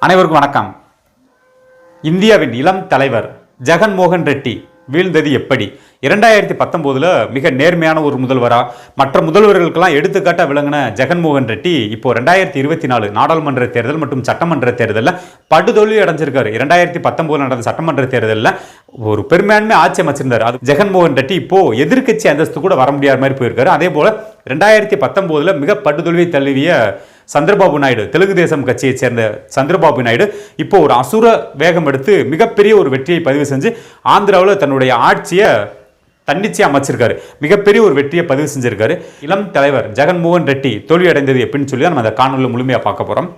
அனைவருக்கும் வணக்கம். இந்தியாவின் இளம் தலைவர் ஜெகன்மோகன் ரெட்டி வீழ்ந்தது எப்படி? 2019 மிக நேர்மையான ஒரு முதல்வரா மற்ற முதல்வர்களுக்கெல்லாம் எடுத்துக்காட்டா விளங்கின ஜெகன்மோகன் ரெட்டி இப்போ 2024 நாடாளுமன்ற தேர்தல் மற்றும் சட்டமன்ற தேர்தலில் படுதோல்வி அடைஞ்சிருக்காரு. 2019 நடந்த சட்டமன்ற தேர்தலில் ஒரு பெரும்பான்மை ஆட்சி அமைச்சிருந்தார். அது ஜெகன்மோகன் ரெட்டி இப்போ எதிர்க்கட்சி அந்தஸ்து கூட வர முடியாத மாதிரி போயிருக்காரு. அதே போல 2019 மிக படுதோல்வியை தழுவிய சந்திரபாபு நாயுடு, தெலுங்கு தேசம் கட்சியை சேர்ந்த சந்திரபாபு நாயுடு இப்போ ஒரு அசுர வேகம் எடுத்து மிகப்பெரிய ஒரு வெற்றியை பதிவு செஞ்சு ஆந்திராவில் தன்னுடைய ஆட்சியை தன்னிச்சையா அமைச்சிருக்காரு. மிகப்பெரிய ஒரு வெற்றியை பதிவு செஞ்சிருக்காரு. இளம் தலைவர் ஜெகன்மோகன் ரெட்டி தோல்வி அடைந்தது எப்படின்னு சொல்லி தான் நம்ம அந்த காணொலியில் முழுமையாக பார்க்க போகிறோம்.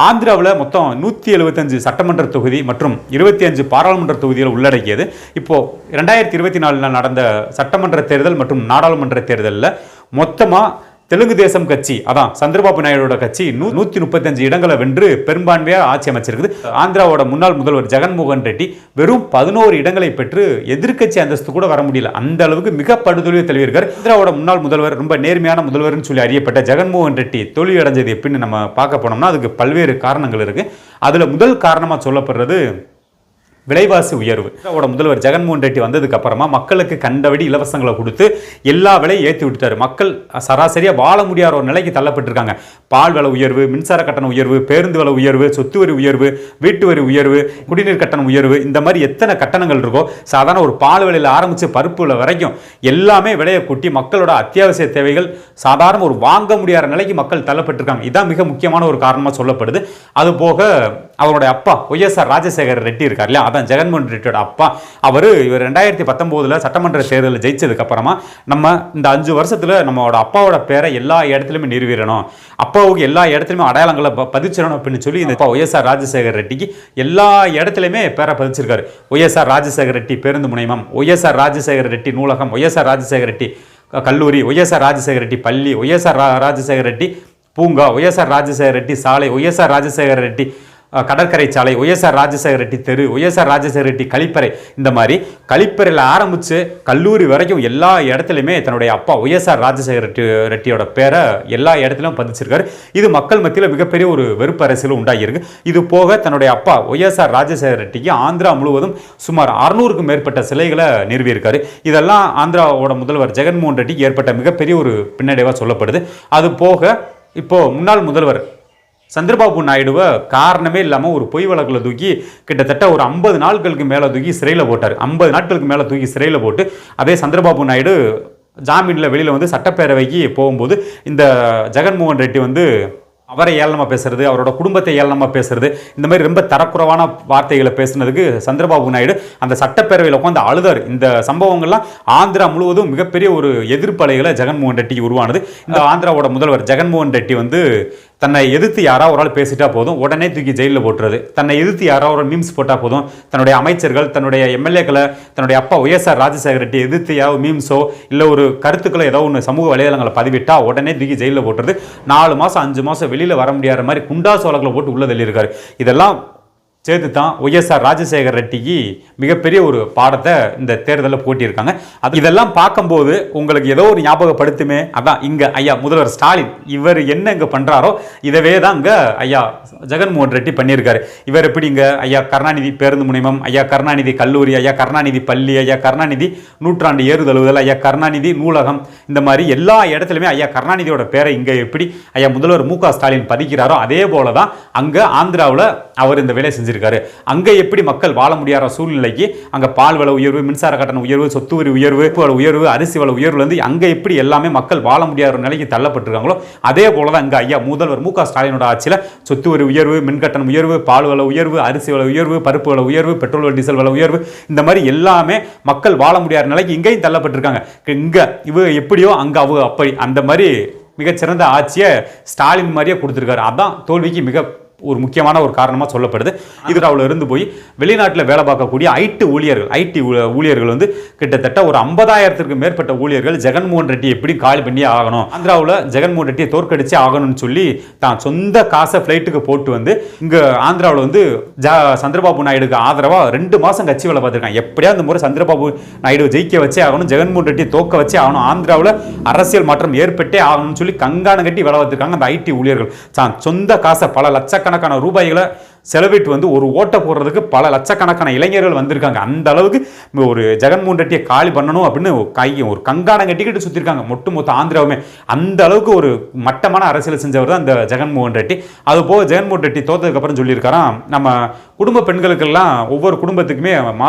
ஆந்திராவில் மொத்தம் 175 சட்டமன்ற தொகுதி மற்றும் 25 பாராளுமன்ற தொகுதிகளை உள்ளடக்கியது. இப்போ 2024 நடந்த சட்டமன்ற தேர்தல் மற்றும் நாடாளுமன்ற தேர்தலில் மொத்தமாக தெலுங்கு தேசம் கட்சி, அதான் சந்திரபாபு நாயுடோட கட்சி 135 இடங்களை வென்று பெரும்பான்மையாக ஆட்சி அமைச்சிருக்குது. ஆந்திராவோட முன்னாள் முதல்வர் ஜெகன்மோகன் ரெட்டி வெறும் 11 இடங்களை பெற்று எதிர்க்கட்சி அந்தஸ்து கூட வர முடியல. அந்த அளவுக்கு மிக படுதோல்வியை தழுவியிருக்கார். ஆந்திராவோட முன்னாள் முதல்வர், ரொம்ப நேர்மையான முதல்வர்னு சொல்லி அறியப்பட்ட ஜெகன்மோகன் ரெட்டி தோல்வி அடைஞ்சது எப்படின்னு நம்ம பார்க்க போனோம்னா அதுக்கு பல்வேறு காரணங்கள் இருக்கு. அதுல முதல் காரணமா சொல்லப்படுறது விலைவாசி உயர்வு. முதல்வர் ஜெகன்மோகன் ரெட்டி வந்ததுக்கு அப்புறமா மக்களுக்கு கண்டபடி இலவசங்களை கொடுத்து எல்லா விலையும் ஏற்றி விட்டுட்டாரு. மக்கள் சராசரியாக வாழ முடியாத ஒரு நிலைக்கு தள்ளப்பட்டிருக்காங்க. பால் விலை உயர்வு, மின்சார கட்டண உயர்வு, பேருந்து விலை உயர்வு, சொத்து வரி உயர்வு, வீட்டு வரி உயர்வு, குடிநீர் கட்டணம் உயர்வு, இந்த மாதிரி எத்தனை கட்டணங்கள் இருக்கோ சாதாரண ஒரு பால் விலையில் ஆரம்பித்து பருப்பு விலை வரைக்கும் எல்லாமே விலையை கூட்டி மக்களோட அத்தியாவசிய தேவைகள் சாதாரண ஒரு வாங்க முடியாத நிலைக்கு மக்கள் தள்ளப்பட்டிருக்காங்க. இதான் மிக முக்கியமான ஒரு காரணமாக சொல்லப்படுது. அது போக அவருடைய அப்பா ஒய்எஸ்ஆர் ராஜசேகர ரெட்டி இருக்கார் இல்லையா, அதான் ஜெகன்மோகன் ரெட்டியோட அப்பா. இவர் 2019 சட்டமன்ற தேர்தலில் ஜெயிச்சதுக்கு அப்புறமா நம்ம இந்த 5 வருஷத்துல நம்மளோட அப்பாவோட பேரை எல்லா இடத்துலையுமே நிறுவிடணும், அப்பாவுக்கு எல்லா இடத்துலையுமே அடையாளங்களை பதிச்சிடணும் அப்படின்னு சொல்லி இந்த ஒய்எஸ்ஆர் ராஜசேகர ரெட்டிக்கு எல்லா இடத்துலையுமே பேரை பதிச்சிருக்காரு. ஒய்எஸ்ஆர் ராஜசேகர ரெட்டி பேருந்து முனையம், ஒய்எஸ்ஆர் ராஜசேகர ரெட்டி நூலகம், ஒய்எஸ்ஆர் ராஜசேகர ரெட்டி கல்லூரி, ஒய்எஸ்ஆர் ராஜசேகர ரெட்டி பள்ளி, ஒய்எஸ்ஆர் ராஜசேகர ரெட்டி பூங்கா, ஒய்எஸ்ஆர் ராஜசேகர ரெட்டி சாலை, ஒய்எஸ்ஆர் ராஜசேகர ரெட்டி கடற்கரை சாலை, ஒய்எஸ்ஆர் ராஜசேகர ரெட்டி தெரு, ஒய்எஸ்ஆர் ராஜசேகர ரெட்டி கழிப்பறை, இந்த மாதிரி கழிப்பறையில் ஆரம்பித்து கல்லூரி வரைக்கும் எல்லா இடத்துலையுமே தன்னுடைய அப்பா ஒய்எஸ்ஆர் ராஜசேகர ரெட்டியோட பேரை எல்லா இடத்துலையும் பதிச்சிருக்காரு. இது மக்கள் மத்தியில் மிகப்பெரிய ஒரு வெறுப்பு அரசியல் உண்டாகியிருக்கு. இது போக தன்னுடைய அப்பா ஒய்எஸ்ஆர் ராஜசேகர ரெட்டிக்கு ஆந்திரா முழுவதும் சுமார் 600க்கும் மேற்பட்ட சிலைகளை நிறுவியிருக்காரு. இதெல்லாம் ஆந்திராவோட முதல்வர் ஜெகன்மோகன் ரெட்டிக்கு ஏற்பட்ட மிகப்பெரிய ஒரு பின்னடைவாக சொல்லப்படுது. அது போக இப்போ முன்னாள் முதல்வர் சந்திரபாபு நாயுடுவை காரணமே இல்லாமல் ஒரு பொய் வழக்கில் தூக்கி கிட்டத்தட்ட ஒரு 50 நாட்களுக்கு மேலே தூக்கி சிறையில் போட்டார். 50 நாட்களுக்கு மேலே தூக்கி சிறையில் போட்டு அதே சந்திரபாபு நாயுடு ஜாமீனில் வெளியில் வந்து சட்டப்பேரவைக்கு போகும்போது இந்த ஜெகன்மோகன் ரெட்டி அவரை ஏளனமாக பேசுறது, அவரோட குடும்பத்தை ஏளனமாக பேசுறது, இந்த மாதிரி ரொம்ப தரக்குறைவான வார்த்தைகளை பேசுனதுக்கு சந்திரபாபு நாயுடு அந்த சட்டப்பேரவையில் உட்காந்து அழுதார். இந்த சம்பவங்கள்லாம் ஆந்திரா முழுவதும் மிகப்பெரிய ஒரு எதிர்ப்பலைகளை ஜெகன்மோகன் ரெட்டிக்கு உருவானது. இந்த ஆந்திராவோட முதல்வர் ஜெகன்மோகன் ரெட்டி தன்னை எதிர்த்து யாராவது ஒரு ஆள் பேசிட்டா போதும் உடனே தூக்கி ஜெயிலில் போட்டுறது. தன்னை எதிர்த்து யாராவது ஒரு மீம்ஸ் போட்டால் போதும் தன்னுடைய அமைச்சர்கள், தன்னுடைய எம்எல்ஏக்களை, தன்னுடைய அப்பா ஒய்எஸ்ஆர் ராஜசேகர ரெட்டி எதிர்த்து யாவது மீம்ஸோ இல்லை ஒரு கருத்துக்களை ஏதோ ஒன்று சமூக வலைதளங்களை பதிவிட்டா உடனே தூக்கி ஜெயிலில் போட்டுறது. 4 மாதம் 5 மாதம் வெளியில் வர முடியாத மாதிரி குண்டாசு வழக்கில் போட்டு உள்ள தள்ளியிருக்காரு. இதெல்லாம் சேர்த்து தான் ஒய்எஸ்ஆர் ராஜசேகர ரெட்டிக்கு மிகப்பெரிய ஒரு பாடத்தை இந்த தேர்தலில் போட்டியிருக்காங்க. இதெல்லாம் பார்க்கும்போது உங்களுக்கு ஏதோ ஒரு ஞாபகப்படுத்துமே. அதான் இங்கே ஐயா முதல்வர் ஸ்டாலின் இவர் என்ன இங்கே பண்ணுறாரோ இதவே தான் இங்கே ஐயா ஜெகன்மோகன் ரெட்டி பண்ணியிருக்காரு. இவர் எப்படி இங்கே ஐயா கருணாநிதி பேருந்து முனையம், ஐயா கருணாநிதி கல்லூரி, ஐயா கருணாநிதி பள்ளி, ஐயா கருணாநிதி நூற்றாண்டு ஏறுதழுவுதல், ஐயா கருணாநிதி நூலகம், இந்த மாதிரி எல்லா இடத்துலையுமே ஐயா கருணாநிதியோட பேரை இங்கே எப்படி ஐயா முதல்வர் மு க ஸ்டாலின் பதிக்கிறாரோ அதே போல தான் அங்கே ஆந்திராவில் அவர் இந்த வேலை செஞ்சிருக்காரு. அங்க எப்படி மக்கள் வாழ முடியாத சூழ்நிலைக்கு அங்க பால் விலை உயர்வு, மின்சார கட்டண உயர்வு, சொத்து வரி உயர்வு, உயர்வு, அரிசி விலை உயர்வுல அங்க எப்படி எல்லாமே மக்கள் வாழ முடியாத நிலைக்கு தள்ளப்பட்டிருக்காங்களோ அதே போலதான் அங்க ஐயா முதல்வர் மு க ஸ்டாலினோட ஆட்சியில சொத்து வரி உயர்வு, மின் கட்டணம் உயர்வு, பால் விலை உயர்வு, அரிசி விலை உயர்வு, பருப்பு விலை உயர்வு, பெட்ரோல் டீசல் விலை உயர்வு, இந்த மாதிரி எல்லாமே மக்கள் வாழ முடியாத நிலைக்கு இங்கேயும் தள்ளப்பட்டிருக்காங்க. இங்க இவ எப்படியோ அங்க அவங்க அப்படி அந்த மாதிரி மிகச்சிறந்த ஆட்சியை ஸ்டாலின் மாதிரியே கொடுத்திருக்காரு. அதான் தோல்விக்கு மிக ஒரு முக்கியமான ஒரு காரணமாக சொல்லப்படுது. ஆந்திராவில் இருந்து போய் வெளிநாட்டில் வேலை பார்க்கக்கூடிய ஐடி ஊழியர்கள் கிட்டத்தட்ட ஒரு 50,000க்கும் மேற்பட்ட ஊழியர்கள் ஜெகன்மோகன் ரெட்டி எப்படி காலி பண்ணி ஆகணும், ஆந்திராவில் ஜெகன்மோகன் ரெட்டியை தோற்கடிச்சு ஆகணும்னு சொல்லி தான் சொந்த காசை ஃப்ளைட்டுக்கு போட்டு இங்கே ஆந்திராவில் சந்திரபாபு நாயுடுக்கு ஆதரவாக 2 மாதம் கட்சி வேலை பார்த்துருக்காங்க. எப்படியா இந்த முறை சந்திரபாபு நாயுடு ஜெயிக்க வச்சே ஆகணும், ஜெகன்மோகன் ரெட்டி தோக்க வச்சே ஆகணும், ஆந்திராவில் அரசியல் மாற்றம் ஏற்பட்டே ஆகணும்னு சொல்லி கங்கான கட்டி வேலை பார்த்துருக்காங்க அந்த ஐடி ஊழியர்கள். சொந்த காசை பல லட்சக்கணக்கான ரூபாய்களை செலவிட்டு வந்து ஒரு ஓட்டை போடுறதுக்கு பல லட்சக்கணக்கான இளைஞர்கள் வந்திருக்காங்க. அந்த அளவுக்கு ஒரு ஜெகன்மோகன் ரெட்டியை காலி பண்ணணும் அப்படின்னு ஒரு கங்காணம் கட்டிக்கிட்டு சுற்றிருக்காங்க மொத்த ஆந்திராவுமே. அந்த அளவுக்கு ஒரு மட்டமான அரசியல் செஞ்சவர் தான் இந்த ஜெகன்மோகன் ரெட்டி. அது போக ஜெகன்மோகன் ரெட்டி தோத்ததுக்கு அப்புறம் சொல்லியிருக்காராம், நம்ம குடும்ப பெண்களுக்கெல்லாம் ஒவ்வொரு குடும்பத்துக்குமே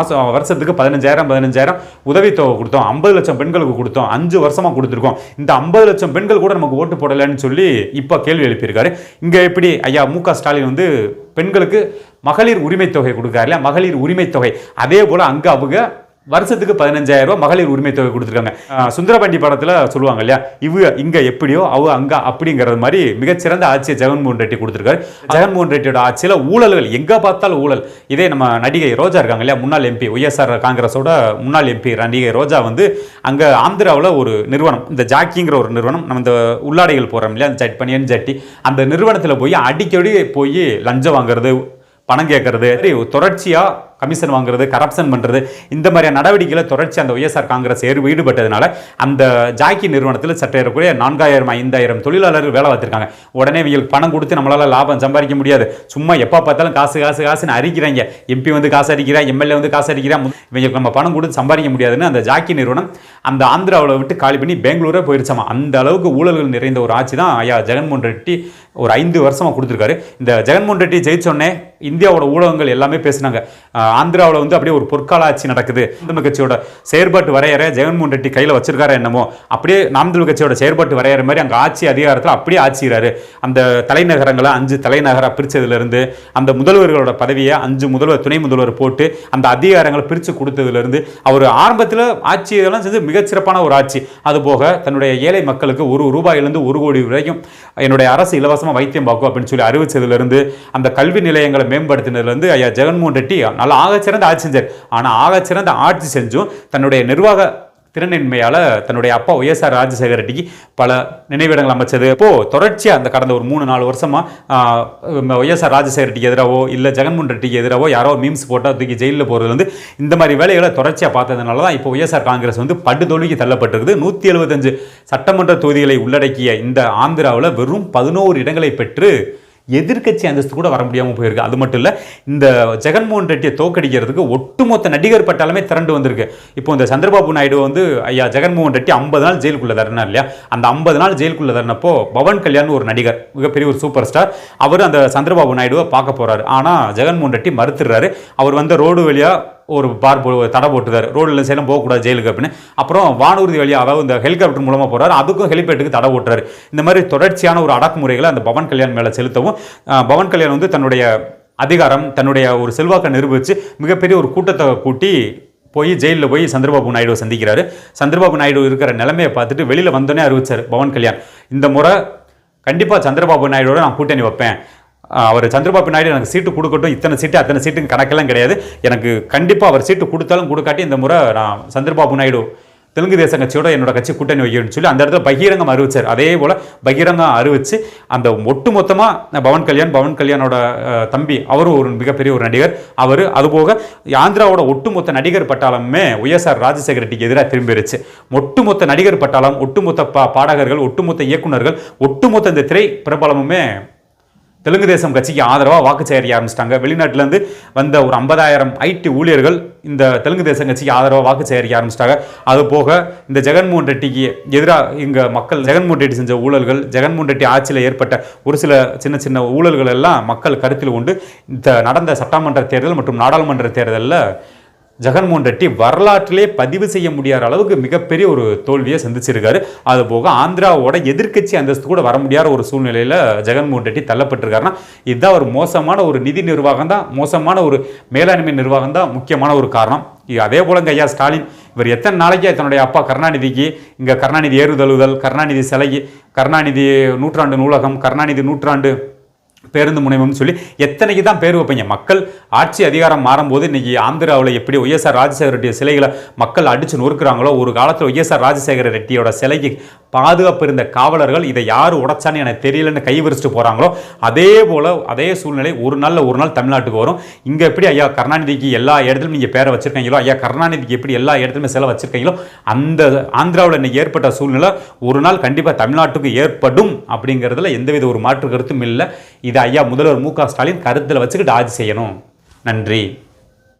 வருஷத்துக்கு 15,000 உதவித்தொகை கொடுத்தோம், 50 லட்சம் பெண்களுக்கு கொடுத்தோம், 5 வருஷமா கொடுத்துருக்கோம், இந்த 50 லட்சம் பெண்கள் கூட நமக்கு ஓட்டு போடலைன்னு சொல்லி இப்போ கேள்வி எழுப்பியிருக்காரு. இங்கே எப்படி ஐயா மு.க. ஸ்டாலின் வந்து பெண்களுக்கு மகளிர் உரிமை தொகை கொடுக்காரு இல்லையா, மகளிர் உரிமை தொகை, அதே போல் அங்கே அவங்க வருஷத்துக்கு 15,000 மகளிர் உரிமை தொகை கொடுத்துருக்காங்க. சுந்தரபாண்டி படத்தில் சொல்லுவாங்க இல்லையா, இங்கே எப்படியோ அங்கே அப்படிங்கிறது மாதிரி மிகச்சிறந்த ஆட்சியை ஜெகன்மோகன் ரெட்டி கொடுத்துருக்காரு. ஜெகன்மோகன் ரெட்டியோட ஆட்சியில் ஊழல்கள் எங்கே பார்த்தாலும் ஊழல். இதே நம்ம நடிகை ரோஜா இருக்காங்க இல்லையா, முன்னாள் எம்பி, ஒய்எஸ்ஆர் காங்கிரஸோட முன்னாள் எம்பி நடிகை ரோஜா வந்து அங்கே ஆந்திராவில் ஒரு நிறுவனம், இந்த ஜாக்கிங்கிற ஒரு நிறுவனம், நம்ம இந்த உள்ளாடைகள் போகிறோம் இல்லையா, அந்த பனியன் ஜட்டி, அந்த நிறுவனத்தில் போய் அடிக்கடி போய் லஞ்சம் வாங்குறது, பணம் கேட்கறது, தொடர்ச்சியாக கமிஷன் வாங்குறது, கரப்ஷன் பண்ணுறது, இந்த மாதிரியான நடவடிக்கைகளை தொடர்ச்சி அந்த ஒய்எஸ்ஆர் காங்கிரஸ் ஈடுபட்டதுனால அந்த ஜாக்கி நிறுவனத்தில் சற்றேறக்கூடிய 4,000-5,000 தொழிலாளர்கள் வேலை பார்த்துருக்காங்க. உடனே இவங்களுக்கு பணம் கொடுத்து நம்மளால் லாபம் சம்பாதிக்க முடியாது, சும்மா எப்போ பார்த்தாலும் காசுன்னு அரிக்கிறாங்க, எம்பி வந்து காசு அடிக்கிறான், எம்எல்ஏ வந்து காசு அடிக்கிறான், இவங்களுக்கு நம்ம பணம் கொடுத்து சம்பாதிக்க முடியாதுன்னு அந்த ஜாக்கி நிறுவனம் அந்த ஆந்திராவில் விட்டு காலி பண்ணி பெங்களூரே போயிருச்சாமா. அந்த அளவுக்கு ஊழல்கள் நிறைந்த ஒரு ஆட்சி தான் ஐயா ஜெகன்மோகன் ரெட்டி ஒரு 5 வருஷமாக கொடுத்துருக்காரு. இந்த ஜெகன்மோகன் ரெட்டி ஜெயிச்சோடனே இந்தியாவோட ஊடகங்கள் எல்லாமே பேசினாங்க, ஆந்திராவில் வந்து அப்படியே ஒரு பொற்கால ஆட்சி நடக்குது, நாம் கட்சியோட செயற்பாட்டு வரையறை ஜெகன்மோகன் ரெட்டி கையில் வச்சிருக்காரு என்னமோ, அப்படியே நாம் கட்சியோட செயற்பாட்டு வரையறை மாதிரி அங்கே ஆட்சி அதிகாரத்தில் அப்படியே ஆட்சிக்கிறாரு. அந்த தலைநகரங்களை 5 தலைநகராக பிரித்ததுலேருந்து, அந்த முதல்வர்களோட பதவியை 5 முதல்வர் துணை முதல்வர் போட்டு அந்த அதிகாரங்களை பிரித்து கொடுத்ததுலேருந்து, அவர் ஆரம்பத்தில் ஆட்சியெல்லாம் செஞ்சு மிகச்சிறப்பான ஒரு ஆட்சி. அதுபோக தன்னுடைய ஏழை மக்களுக்கு ₹1 1 கோடி வரைக்கும் என்னுடைய அரசு இலவசமாக வைத்தியம் பார்க்கும் அப்படின்னு சொல்லி அறிவிச்சதுலேருந்து, அந்த கல்வி நிலையங்களை மேம்படுத்தினதுலேருந்து ஐயா ஜெகன்மோகன் ரெட்டி நல்லா ஆகச்சிறந்த ஆட்சி செஞ்சார். ஆனால் ஆகச்சிறந்த ஆட்சி செஞ்சும் தன்னுடைய நிர்வாக திறனின்மையால் தன்னுடைய அப்பா ஒய்எஸ்ஆர் ராஜசேகர ரெட்டிக்கு பல நினைவிடங்கள் அமைச்சது. இப்போது தொடர்ச்சியாக அந்த கடந்த ஒரு 3-4 வருஷமாக ஒய்எஸ்ஆர் ராஜசேகர ரெட்டிக்கு எதிராகவோ இல்லை ஜெகன்மோகன் ரெட்டிக்கு எதிராகவோ யாரோ மீம்ஸ் போட்டால் தூக்கி ஜெயிலில் போகிறது வந்து இந்த மாதிரி வேலைகளை தொடர்ச்சியாக பார்த்ததுனால தான் இப்போ ஒய்எஸ்ஆர் காங்கிரஸ் வந்து படுதோல்விக்கு தள்ளப்பட்டிருக்குது. 175 சட்டமன்ற தொகுதிகளை உள்ளடக்கிய இந்த ஆந்திராவில் வெறும் 11 இடங்களை பெற்று எதிர்கட்சி அந்தஸ்து கூட வர முடியாமல் போயிருக்கு. அது மட்டும் இல்லை, இந்த ஜெகன்மோகன் ரெட்டியை தோக்கடிக்கிறதுக்கு ஒட்டுமொத்த நடிகர் பட்டாலுமே திரண்டு வந்திருக்கு. இப்போ இந்த சந்திரபாபு நாயுடு வந்து ஐயா ஜெகன்மோகன் ரெட்டி 50 நாள் ஜெயிலுக்குள்ள தரணும் இல்லையா, அந்த 50 நாள் ஜெயிலுக்குள்ள தரனப்போ பவன் கல்யாண் ஒரு நடிகர், மிகப்பெரிய ஒரு சூப்பர் ஸ்டார், அவர் அந்த சந்திரபாபு நாயுடுவை பார்க்க போறாரு. ஆனால் ஜெகன்மோகன் ரெட்டி மறுத்துறாரு. அவர் வந்து ரோடு வழியாக ஒரு தடை போட்டுதார், ரோடில் சேலம் போகக்கூடாது ஜெயிலுக்கு அப்படின்னு. அப்புறம் வானூர்தி வழியாக, அதாவது இந்த ஹெலிகாப்டர் மூலமாக போகிறாரு, அதுக்கும் ஹெலிபேட்டுக்கு தடை போட்டுறாரு. இந்த மாதிரி தொடர்ச்சியான ஒரு அடக்குமுறைகளை அந்த பவன் கல்யாண் மேலே செலுத்தவும் பவன் கல்யாண் வந்து தன்னுடைய அதிகாரம், தன்னுடைய ஒரு செல்வாக்கை நிரூபித்து மிகப்பெரிய ஒரு கூட்டத்தை கூட்டி போய் ஜெயிலில் போய் சந்திரபாபு நாயுடுவை சந்திக்கிறாரு. சந்திரபாபு நாயுடு இருக்கிற நிலைமையை பார்த்துட்டு வெளியில் வந்தோடனே அறிவிச்சார் பவன் கல்யாண், இந்த முறை கண்டிப்பாக சந்திரபாபு நாயுடோட நான் கூட்டணி வைப்பேன், அவர் சந்திரபாபு நாயுடு எனக்கு சீட்டு கொடுக்கட்டும், இத்தனை சீட்டு அத்தனை சீட்டுக்கு கணக்கெல்லாம் கிடையாது, எனக்கு கண்டிப்பாக அவர் சீட்டு கொடுத்தாலும் கொடுக்காட்டி இந்த முறை நான் சந்திரபாபு நாயுடு தெலுங்கு தேசம் கட்சியோட என்னோட கட்சி கூட்டணி வைக்கணும்னு சொல்லி அந்த இடத்துல பகிரங்கம் அறிவிச்சார். அதே போல் பகிரங்கம் அறிவித்து அந்த ஒட்டுமொத்தமாக பவன் கல்யாணோட தம்பி அவரும் ஒரு மிகப்பெரிய ஒரு நடிகர், அவர் அதுபோக ஆந்திராவோட ஒட்டுமொத்த நடிகர் பட்டாளமே ஒய்எஸ்ஆர் ராஜசேகர ரெட்டிக்கு எதிராக திரும்பிடுச்சு. ஒட்டுமொத்த நடிகர் பட்டாளம், ஒட்டுமொத்த பாடகர்கள், ஒட்டுமொத்த இயக்குநர்கள், ஒட்டுமொத்த இந்த திரை பிரபலமுமே தெலுங்கு தேசம் கட்சிக்கு ஆதரவாக வாக்கு சேகரிக்க ஆரம்பிச்சிட்டாங்க. வெளிநாட்டிலேருந்து வந்த ஒரு 50,000 ஐடி ஊழியர்கள் இந்த தெலுங்கு தேசம் கட்சிக்கு ஆதரவாக வாக்கு சேகரிக்க ஆரம்பிச்சிட்டாங்க. அது போக இந்த ஜெகன்மோகன் ரெட்டிக்கு எதிராக இங்கே மக்கள் ஜெகன்மோகன் ரெட்டி செஞ்ச ஊழல்கள், ஜெகன்மோகன் ரெட்டி ஆட்சியில் ஏற்பட்ட ஒரு சில சின்ன சின்ன ஊழல்கள் எல்லாம் மக்கள் கருத்தில் கொண்டு இந்த நடந்த சட்டமன்ற தேர்தல் மற்றும் நாடாளுமன்ற தேர்தலில் ஜெகன்மோகன் ரெட்டி வரலாற்றிலே பதிவு செய்ய முடியாத அளவுக்கு மிகப்பெரிய ஒரு தோல்வியை சந்திச்சிருக்காரு. அதுபோக ஆந்திராவோட எதிர்க்கட்சி அந்தஸ்து கூட வர முடியாத ஒரு சூழ்நிலையில் ஜெகன்மோகன் ரெட்டி தள்ளப்பட்டிருக்காருன்னா இதுதான் ஒரு மோசமான ஒரு நிதி நிர்வாகம் தான், மோசமான ஒரு மேலாண்மை நிர்வாகம் தான் முக்கியமான ஒரு காரணம். அதே போலங்க ஐயா ஸ்டாலின், இவர் எத்தனை நாளைக்கு தன்னுடைய அப்பா கருணாநிதிக்கு இங்கே கருணாநிதி ஏறுதழுதல், கருணாநிதி சிலை, கருணாநிதி நூற்றாண்டு நூலகம், கருணாநிதி நூற்றாண்டு பேருந்து முனைவம்னு சொல்லி எத்தனைக்கு தான் பேர் வைப்பீங்க? மக்கள் ஆட்சி அதிகாரம் மாறும்போது இன்னைக்கு ஆந்திராவில் எப்படி ஒய்எஸ்ஆர் ராஜசேகர ரெட்டிய சிலைகளை மக்கள் அடித்து நொறுக்குறாங்களோ, ஒரு காலத்தில் ஒய்எஸ்ஆர் ராஜசேகர ரெட்டியோட சிலைக்கு பாதுகாப்பு இருந்த காவலர்கள் இதை யார் உடைச்சான்னு எனக்கு தெரியலன்னு கை விரிச்சிட்டு போகிறாங்களோ, அதே போல் அதே சூழ்நிலை ஒரு நாள் தமிழ்நாட்டுக்கு வரும். இங்கே எப்படி ஐயா கருணாநிதிக்கு எல்லா இடத்துலையும் நீங்கள் பேரை வச்சுருக்கீங்களோ, ஐயா கருணாநிதிக்கு எப்படி எல்லா இடத்துலையுமே சிலை வச்சுருக்கீங்களோ, அந்த ஆந்திராவில் இன்னைக்கு ஏற்பட்ட சூழ்நிலை ஒரு நாள் கண்டிப்பாக தமிழ்நாட்டுக்கு ஏற்படும் அப்படிங்கிறதுல எந்தவித ஒரு மாற்று கருத்தும் இல்லை. இதை இதை ஐயா முதல்வர் மு க ஸ்டாலின் கருத்தில் வச்சுக்கிட்டு ஆட்சி செய்யணும். நன்றி.